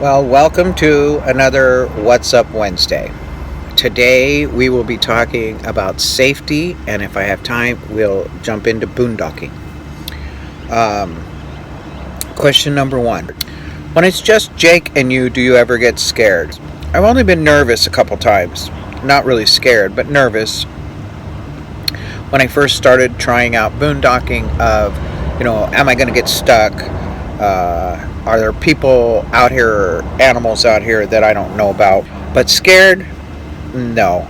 Well, welcome to another What's Up Wednesday. Today we will be talking about safety, and if I have time, we'll jump into boondocking. Question number one. When it's just Jake and you, do you ever get scared? I've only been nervous a couple times. Not really scared, but nervous. When I first started trying out boondocking of, am I going to get stuck? Are there people out here, animals out here that I don't know about? But scared? No.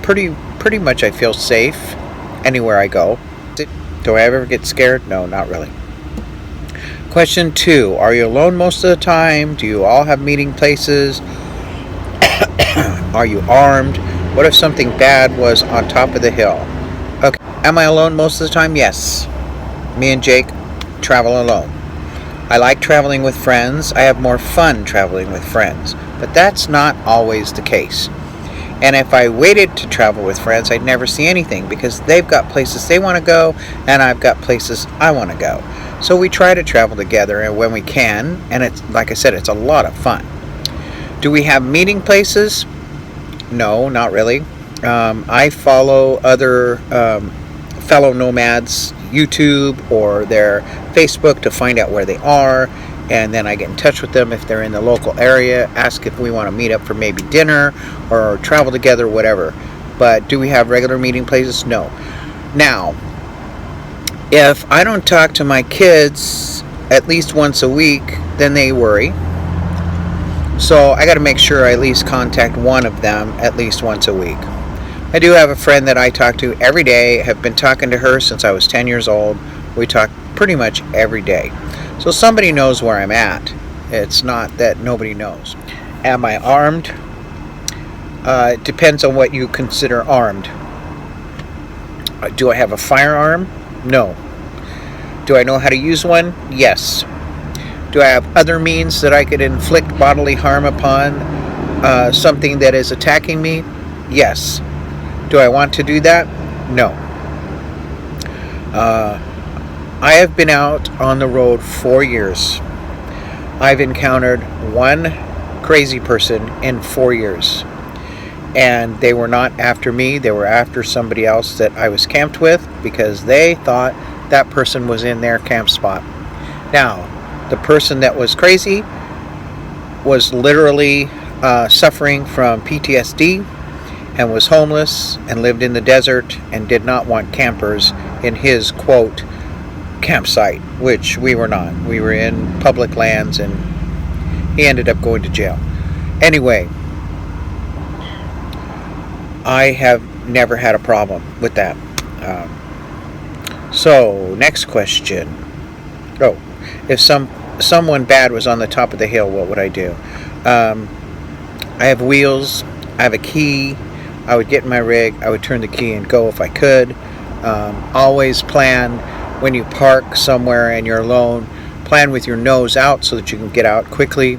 Pretty much I feel safe anywhere I go. Do I ever get scared? No, not really. Question 2. Are you alone most of the time? Do you all have meeting places? Are you armed? What if something bad was on top of the hill? Okay. Am I alone most of the time? Yes. Me and Jake travel alone. I like traveling with friends. I have more fun traveling with friends. But that's not always the case. And if I waited to travel with friends, I'd never see anything because they've got places they want to go and I've got places I want to go. So we try to travel together and when we can, and it's like I said, it's a lot of fun. Do we have meeting places? No, not really. I follow other fellow nomads YouTube or their Facebook to find out where they are, and then I get in touch with them if they're in the local area, ask if we want to meet up for maybe dinner or travel together, whatever. But do we have regular meeting places? No. Now, if I don't talk to my kids at least once a week, then they worry. So I got to make sure I at least contact one of them at least once a week. I do have a friend that I talk to every day. Have been talking to her since I was 10 years old. We talk pretty much every day. So somebody knows where I'm at. It's not that nobody knows. Am I armed? It depends on what you consider armed. Do I have a firearm? No. Do I know how to use one? Yes. Do I have other means that I could inflict bodily harm upon something that is attacking me? Yes. Do I want to do that? No. I have been out on the road 4 years. I've encountered one crazy person in 4 years. And they were not after me. They were after somebody else that I was camped with because they thought that person was in their camp spot. Now, the person that was crazy was literally suffering from PTSD and was homeless and lived in the desert and did not want campers in his, quote, campsite, which we were not. We were in public lands and he ended up going to jail. Anyway, I have never had a problem with that. So, next question. If someone bad was on the top of the hill, what would I do? I have wheels. I have a key. I would get in my rig. I would turn the key and go if I could. Always plan when you park somewhere and you're alone. Plan with your nose out so that you can get out quickly.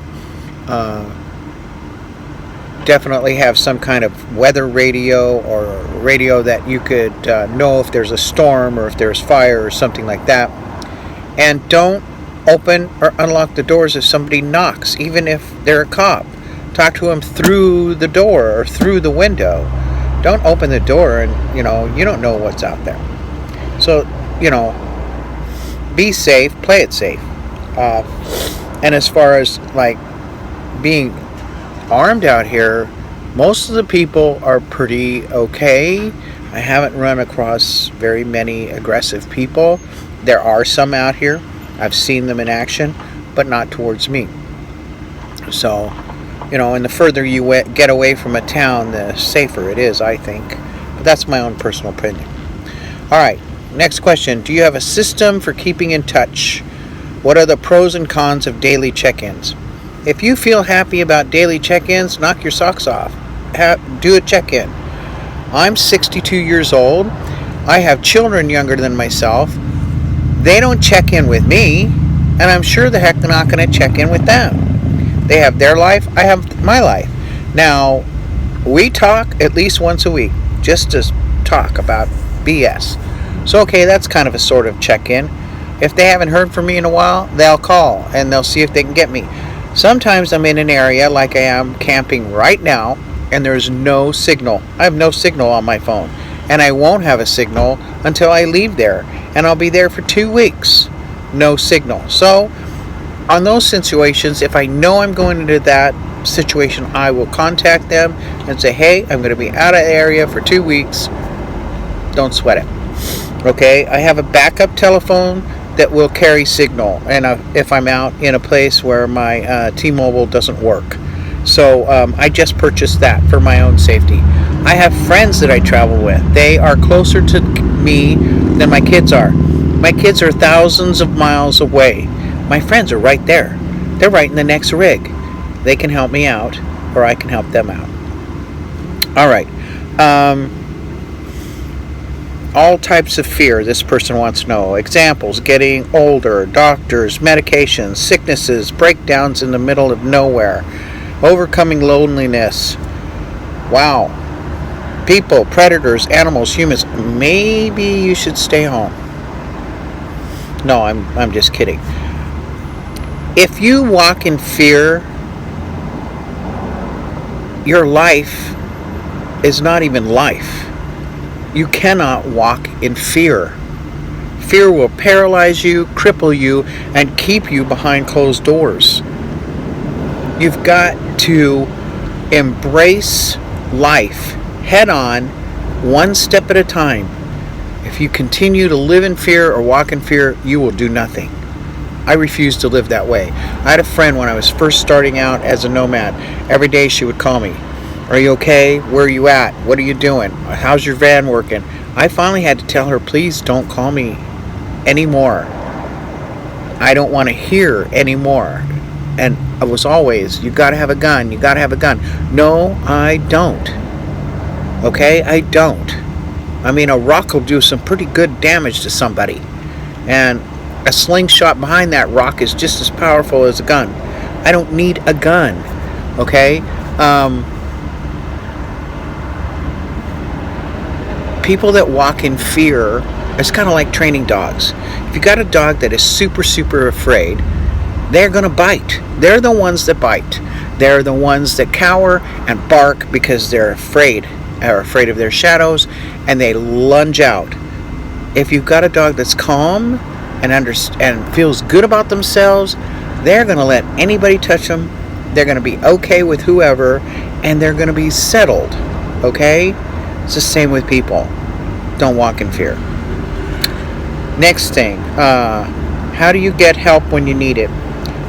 Definitely have some kind of weather radio or radio that you could know if there's a storm or if there's fire or something like that. And don't open or unlock the doors if somebody knocks, even if they're a cop. Talk to them through the door or through the window. Don't open the door and, you don't know what's out there. So, be safe, play it safe. And as far as, being armed out here, most of the people are pretty okay. I haven't run across very many aggressive people. There are some out here. I've seen them in action, but not towards me. So, and the further you get away from a town, the safer it is, I think. But that's my own personal opinion. All right, next question. Do you have a system for keeping in touch? What are the pros and cons of daily check-ins? If you feel happy about daily check-ins, knock your socks off. Do a check-in. I'm 62 years old. I have children younger than myself. They don't check in with me, and I'm sure the heck they're not going to check in with them. They have their life, I have my life. Now, we talk at least once a week, just to talk about BS. So, okay, that's kind of a sort of check-in. If they haven't heard from me in a while, they'll call, and they'll see if they can get me. Sometimes I'm in an area like I am camping right now, and there's no signal. I have no signal on my phone, and I won't have a signal until I leave there, and I'll be there for 2 weeks. No signal. So on those situations, if I know I'm going into that situation, I will contact them and say, hey, I'm going to be out of the area for 2 weeks. Don't sweat it. Okay, I have a backup telephone that will carry signal, and if I'm out in a place where my T-Mobile doesn't work. So I just purchased that for my own safety. I have friends that I travel with. They are closer to me than my kids are. My kids are thousands of miles away. My friends are right there. They're right in the next rig. They can help me out, or I can help them out. All right. All types of fear this person wants to know. Examples: getting older, doctors, medications, sicknesses, breakdowns in the middle of nowhere, overcoming loneliness. Wow. People, predators, animals, humans. Maybe you should stay home. No, I'm just kidding. If you walk in fear, your life is not even life. You cannot walk in fear. Fear will paralyze you, cripple you, and keep you behind closed doors. You've got to embrace life head on, one step at a time. If you continue to live in fear or walk in fear, you will do nothing. I refuse to live that way. I had a friend when I was first starting out as a nomad. Every day she would call me. Are you okay? Where are you at? What are you doing? How's your van working? I finally had to tell her, please don't call me anymore. I don't want to hear anymore. And I was always, you got to have a gun. You got to have a gun. No, I don't. Okay? I don't. I mean, a rock will do some pretty good damage to somebody. And a slingshot behind that rock is just as powerful as a gun. I don't need a gun. Okay? People that walk in fear, it's kind of like training dogs. If you got a dog that is super, super afraid, they're going to bite. They're the ones that bite. They're the ones that cower and bark because they're afraid, are afraid of their shadows, and they lunge out. If you've got a dog that's calm and feels good about themselves, they're going to let anybody touch them. They're going to be okay with whoever, and they're going to be settled. Okay? It's the same with people. Don't walk in fear. Next thing, how do you get help when you need it?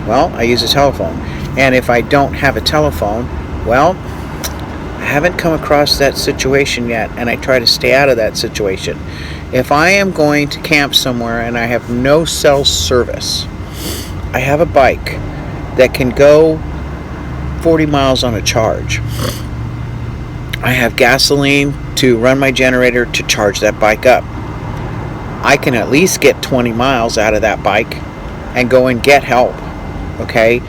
Well, I use a telephone. And if I don't have a telephone, well, I haven't come across that situation yet, and I try to stay out of that situation. If I am going to camp somewhere and I have no cell service, I have a bike that can go 40 miles on a charge. I have gasoline to run my generator to charge that bike up. I can at least get 20 miles out of that bike and go and get help. Okay?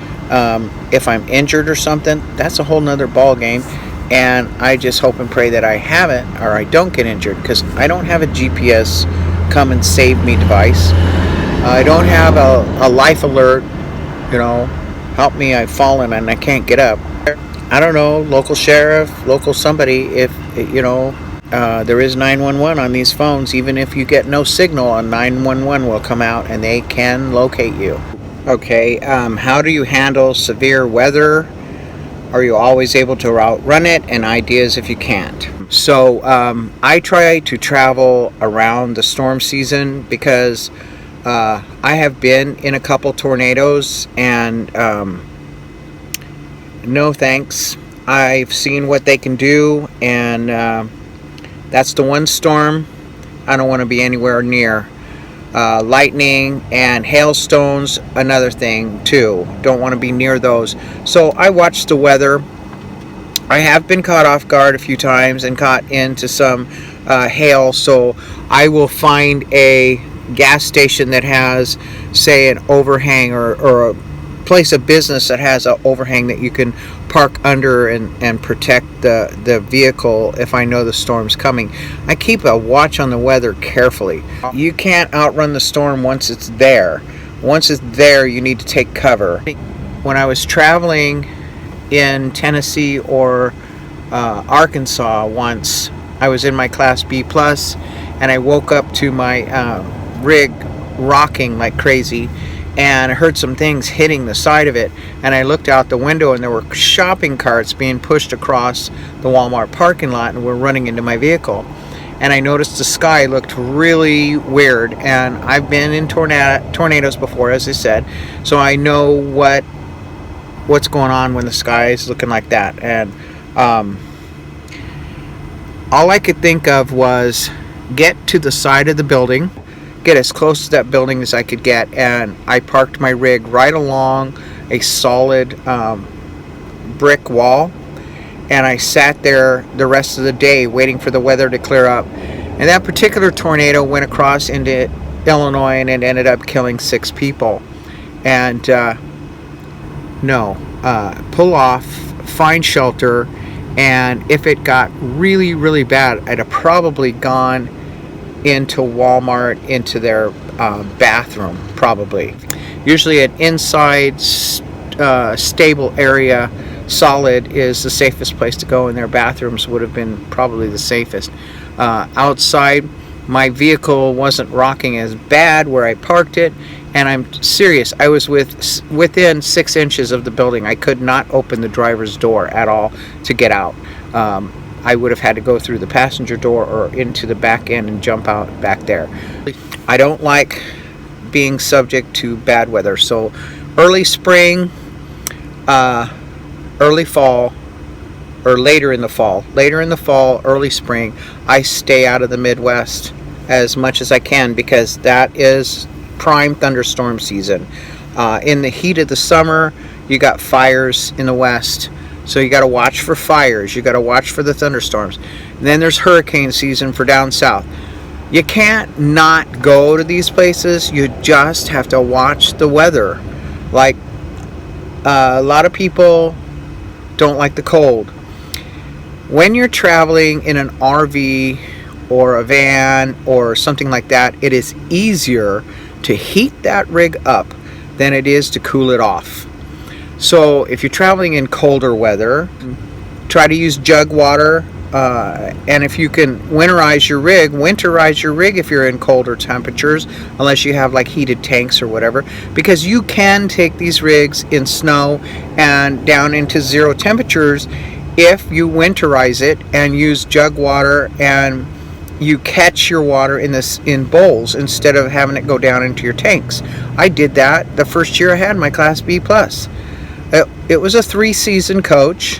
If I'm injured or something, that's a whole nother ball game. And I just hope and pray that I haven't, or I don't get injured, because I don't have a GPS come and save me device. I don't have a life alert, help me, I've fallen and I can't get up. I don't know, local sheriff, local somebody, if, there is 911 on these phones. Even if you get no signal, a 911 will come out and they can locate you. Okay, how do you handle severe weather? Are you always able to outrun it? And ideas if you can't. So I try to travel around the storm season because I have been in a couple tornadoes, and no thanks. I've seen what they can do, and that's the one storm I don't want to be anywhere near. Lightning and hailstones, another thing too. Don't want to be near those. So I watch the weather. I have been caught off guard a few times and caught into some hail, so I will find a gas station that has, say, an overhang, or a place of business that has an overhang that you can park under and protect the vehicle if I know the storm's coming. I keep a watch on the weather carefully. You can't outrun the storm once it's there. Once it's there, you need to take cover. when I was traveling in Tennessee or Arkansas once, I was in my Class B plus, and I woke up to my rig rocking like crazy, and I heard some things hitting the side of it, and I looked out the window and there were shopping carts being pushed across the Walmart parking lot and were running into my vehicle. And I noticed the sky looked really weird, and I've been in tornadoes before, as I said, so I know what's going on when the sky is looking like that. And all I could think of was get to the side of the building, get as close to that building as I could get, and I parked my rig right along a solid brick wall, and I sat there the rest of the day waiting for the weather to clear up. And that particular tornado went across into Illinois, and it ended up killing 6 people. And pull off, find shelter, and if it got really, really bad, I'd have probably gone into Walmart, into their bathroom, probably. Usually an inside stable area, solid, is the safest place to go, and their bathrooms would have been probably the safest. Outside, my vehicle wasn't rocking as bad where I parked it, and I'm serious, I was within 6 inches of the building. I could not open the driver's door at all to get out. I would have had to go through the passenger door or into the back end and jump out back there. I don't like being subject to bad weather, so early spring, early fall, or later in the fall, early spring, I stay out of the Midwest as much as I can, because that is prime thunderstorm season. In the heat of the summer, you got fires in the west, so you got to watch for fires, you got to watch for the thunderstorms. And then there's hurricane season for down south. You can't not go to these places, you just have to watch the weather. Like, a lot of people don't like the cold. When you're traveling in an RV or a van or something like that, it is easier to heat that rig up than it is to cool it off. So if you're traveling in colder weather, try to use jug water, and if you can winterize your rig if you're in colder temperatures, unless you have like heated tanks or whatever, because you can take these rigs in snow and down into 0 temperatures if you winterize it and use jug water, and you catch your water in bowls instead of having it go down into your tanks. I did that the first year I had my Class B plus. It was a 3-season coach.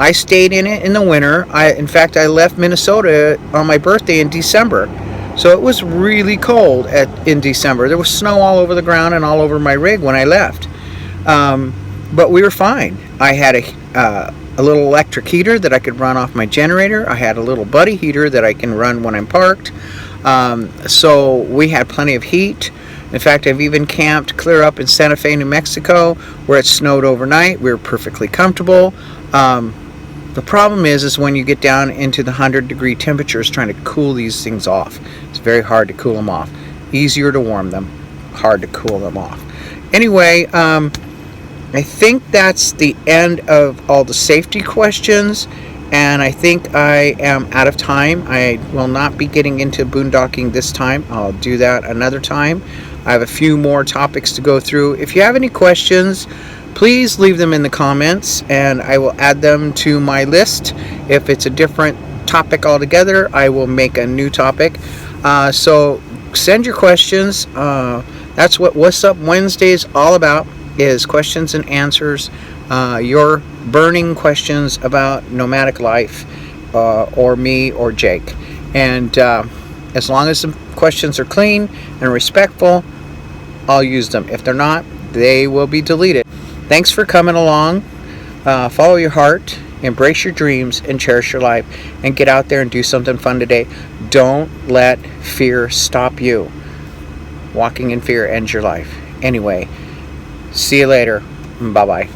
I stayed in it in the winter. In fact, I left Minnesota on my birthday in December. So it was really cold in December. There was snow all over the ground and all over my rig when I left. But we were fine. I had a little electric heater that I could run off my generator. I had a little buddy heater that I can run when I'm parked. So we had plenty of heat. In fact, I've even camped clear up in Santa Fe, New Mexico, where it snowed overnight. We were perfectly comfortable. The problem is when you get down into the 100-degree temperatures trying to cool these things off. It's very hard to cool them off. Easier to warm them, hard to cool them off. Anyway, I think that's the end of all the safety questions, and I think I am out of time. I will not be getting into boondocking this time. I'll do that another time. I have a few more topics to go through. If you have any questions, please leave them in the comments, and I will add them to my list. If it's a different topic altogether, I will make a new topic. So send your questions. That's what What's Up Wednesday is all about, is questions and answers. Your burning questions about nomadic life, or me or Jake. And as long as the questions are clean and respectful, I'll use them. If they're not, they will be deleted. Thanks for coming along. Follow your heart, embrace your dreams, and cherish your life. And get out there and do something fun today. Don't let fear stop you. Walking in fear ends your life. Anyway, see you later. Bye-bye.